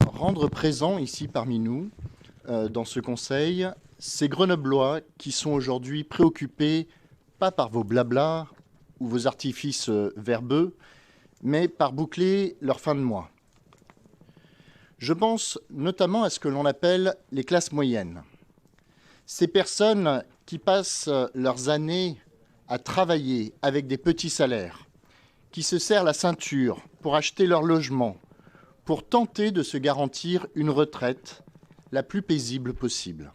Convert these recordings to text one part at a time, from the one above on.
Rendre présent ici parmi nous, dans ce conseil, ces Grenoblois qui sont aujourd'hui préoccupés, pas par vos blablas ou vos artifices verbeux, mais par boucler leur fin de mois. Je pense notamment à ce que l'on appelle les classes moyennes. Ces personnes qui passent leurs années à travailler avec des petits salaires, qui se serrent la ceinture pour acheter leur logement, pour tenter de se garantir une retraite la plus paisible possible.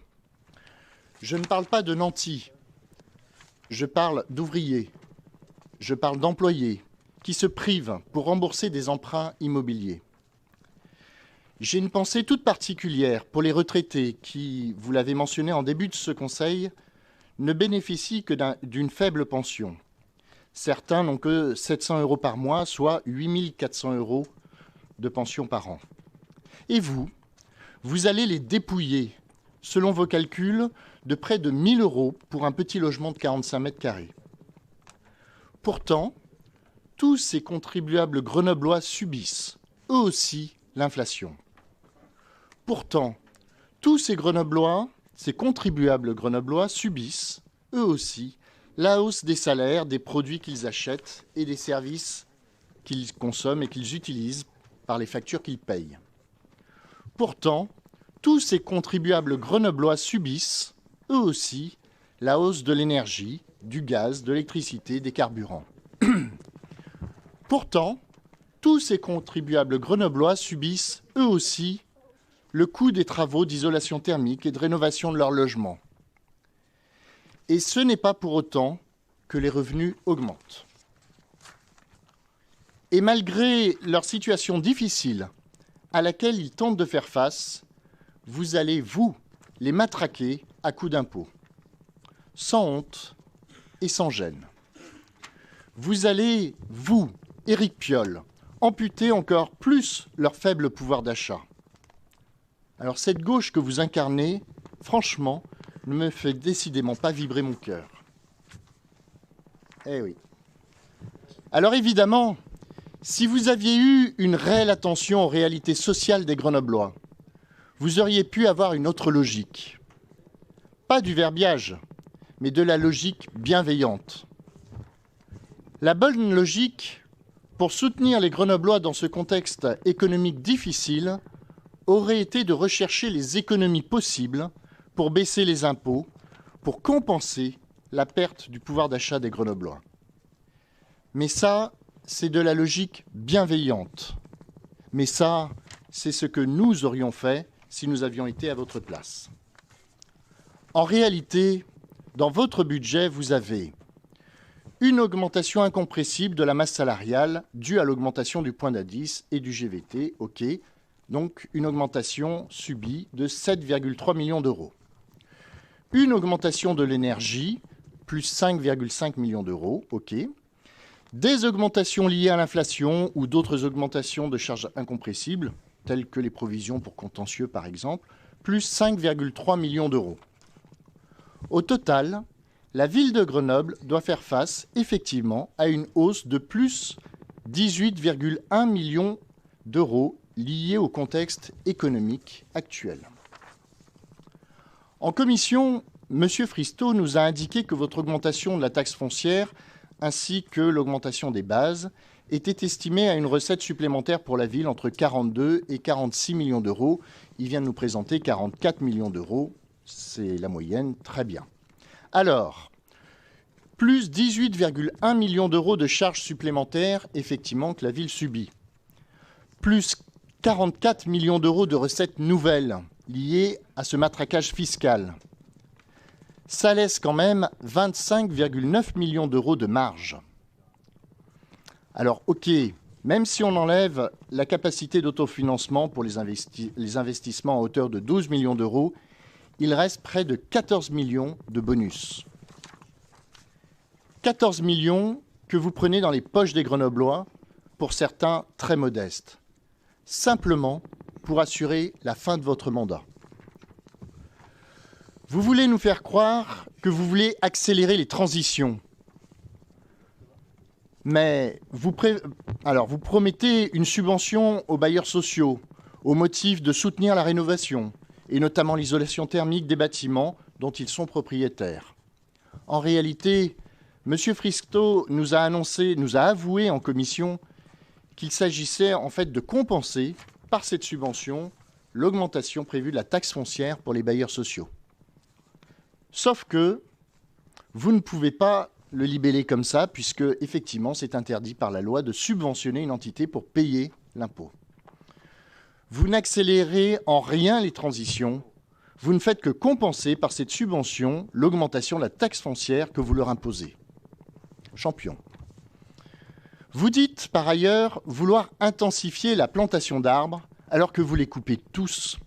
Je ne parle pas de nantis, je parle d'ouvriers, je parle d'employés qui se privent pour rembourser des emprunts immobiliers. J'ai une pensée toute particulière pour les retraités qui, vous l'avez mentionné en début de ce conseil, ne bénéficient que d'une faible pension. Certains n'ont que 700 € par mois, soit 8 400 € de pension par an. Et vous allez les dépouiller, selon vos calculs, de près de 1 000 € pour un petit logement de 45 mètres carrés. Pourtant, tous ces contribuables grenoblois subissent, eux aussi, l'inflation. Pourtant, tous ces contribuables grenoblois subissent, eux aussi, la hausse des salaires, des produits qu'ils achètent et des services qu'ils consomment et qu'ils utilisent par les factures qu'ils payent. Pourtant, tous ces contribuables grenoblois subissent, eux aussi, la hausse de l'énergie, du gaz, de l'électricité, des carburants. Pourtant, tous ces contribuables grenoblois subissent, eux aussi, le coût des travaux d'isolation thermique et de rénovation de leur logement. Et ce n'est pas pour autant que les revenus augmentent. Et malgré leur situation difficile à laquelle ils tentent de faire face, vous allez, vous, les matraquer à coups d'impôts, sans honte et sans gêne. Vous allez, vous, Éric Piolle, amputer encore plus leur faible pouvoir d'achat. Alors cette gauche que vous incarnez, franchement, ne me fait décidément pas vibrer mon cœur. Eh oui. Alors évidemment, si vous aviez eu une réelle attention aux réalités sociales des Grenoblois, vous auriez pu avoir une autre logique. Pas du verbiage, mais de la logique bienveillante. La bonne logique, pour soutenir les Grenoblois dans ce contexte économique difficile, aurait été de rechercher les économies possibles pour baisser les impôts, pour compenser la perte du pouvoir d'achat des Grenoblois. Mais ça, c'est de la logique bienveillante. Mais ça, c'est ce que nous aurions fait si nous avions été à votre place. En réalité, dans votre budget, vous avez une augmentation incompressible de la masse salariale due à l'augmentation du point d'indice et du GVT, OK, donc une augmentation subie de 7,3 millions d'euros. Une augmentation de l'énergie, plus 5,5 millions d'euros, OK. Des augmentations liées à l'inflation ou d'autres augmentations de charges incompressibles, telles que les provisions pour contentieux par exemple, plus 5,3 millions d'euros. Au total, la ville de Grenoble doit faire face effectivement à une hausse de plus 18,1 millions d'euros liée au contexte économique actuel. En commission, M. Fristo nous a indiqué que votre augmentation de la taxe foncière ainsi que l'augmentation des bases était estimée à une recette supplémentaire pour la ville entre 42 et 46 millions d'euros. Il vient de nous présenter 44 millions d'euros. C'est la moyenne, très bien. Alors, plus 18,1 millions d'euros de charges supplémentaires, effectivement, que la ville subit. Plus 44 millions d'euros de recettes nouvelles liées à ce matraquage fiscal. Ça laisse quand même 25,9 millions d'euros de marge. Alors, OK, même si on enlève la capacité d'autofinancement pour les investissements à hauteur de 12 millions d'euros, il reste près de 14 millions de bonus. 14 millions que vous prenez dans les poches des Grenoblois, pour certains très modestes, simplement pour assurer la fin de votre mandat. Vous voulez nous faire croire que vous voulez accélérer les transitions. Mais vous promettez une subvention aux bailleurs sociaux, au motif de soutenir la rénovation, et notamment l'isolation thermique des bâtiments dont ils sont propriétaires. En réalité, M. Fristo nous a avoué en commission qu'il s'agissait en fait de compenser par cette subvention l'augmentation prévue de la taxe foncière pour les bailleurs sociaux. Sauf que vous ne pouvez pas le libeller comme ça, puisque effectivement c'est interdit par la loi de subventionner une entité pour payer l'impôt. Vous n'accélérez en rien les transitions, vous ne faites que compenser par cette subvention l'augmentation de la taxe foncière que vous leur imposez. Champion. Vous dites par ailleurs vouloir intensifier la plantation d'arbres alors que vous les coupez tous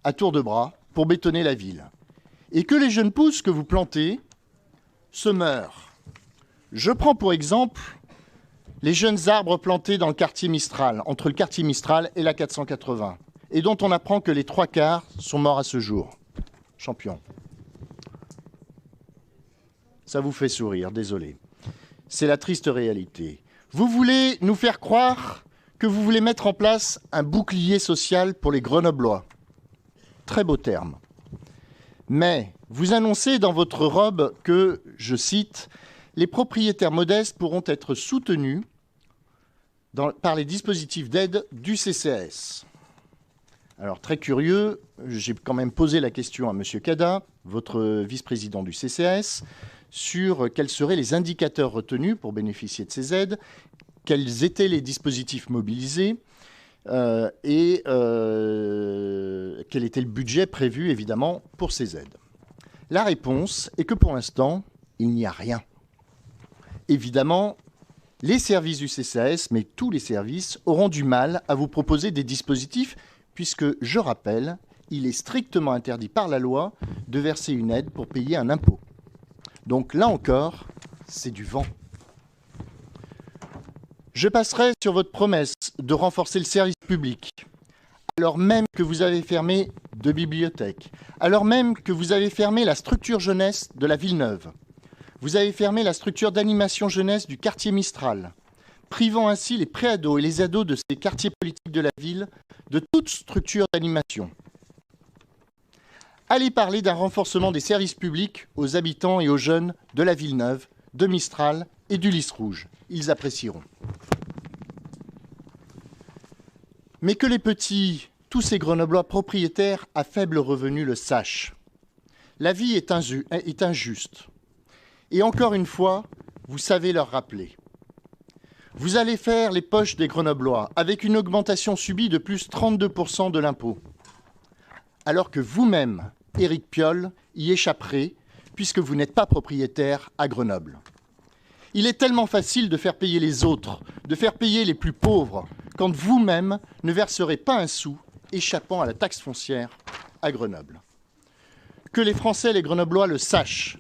à tour de bras pour bétonner la ville. Et que les jeunes pousses que vous plantez se meurent. Je prends pour exemple les jeunes arbres plantés dans le quartier Mistral, entre le quartier Mistral et la 480, et dont on apprend que les 3/4 sont morts à ce jour. Champion. Ça vous fait sourire, désolé. C'est la triste réalité. Vous voulez nous faire croire que vous voulez mettre en place un bouclier social pour les Grenoblois. Très beau terme. Mais vous annoncez dans votre robe que, je cite, « les propriétaires modestes pourront être soutenus par les dispositifs d'aide du CCAS ». Alors, très curieux, j'ai quand même posé la question à M. Cada, votre vice-président du CCAS, sur quels seraient les indicateurs retenus pour bénéficier de ces aides, quels étaient les dispositifs mobilisés et quel était le budget prévu, évidemment, pour ces aides. La réponse est que pour l'instant, il n'y a rien. Évidemment, les services du CCAS, mais tous les services, auront du mal à vous proposer des dispositifs puisque, je rappelle, il est strictement interdit par la loi de verser une aide pour payer un impôt. Donc là encore, c'est du vent. Je passerai sur votre promesse de renforcer le service public, alors même que vous avez fermé 2 bibliothèques, alors même que vous avez fermé la structure jeunesse de la Villeneuve. Vous avez fermé la structure d'animation jeunesse du quartier Mistral, privant ainsi les préados et les ados de ces quartiers politiques de la ville de toute structure d'animation. Allez parler d'un renforcement des services publics aux habitants et aux jeunes de la Villeneuve, de Mistral et du Lys Rouge. Ils apprécieront. Mais que les petits, tous ces Grenoblois propriétaires à faible revenu le sachent. La vie est injuste. Et encore une fois, vous savez leur rappeler. Vous allez faire les poches des Grenoblois avec une augmentation subie de plus 32% de l'impôt. Alors que vous-même, Éric Piolle, y échapperez puisque vous n'êtes pas propriétaire à Grenoble. Il est tellement facile de faire payer les autres, de faire payer les plus pauvres, quand vous-même ne verserez pas un sou échappant à la taxe foncière à Grenoble. Que les Français et les Grenoblois le sachent,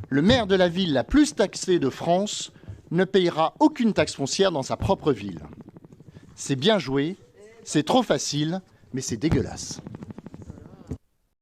le maire de la ville la plus taxée de France ne payera aucune taxe foncière dans sa propre ville. C'est bien joué, c'est trop facile, mais c'est dégueulasse.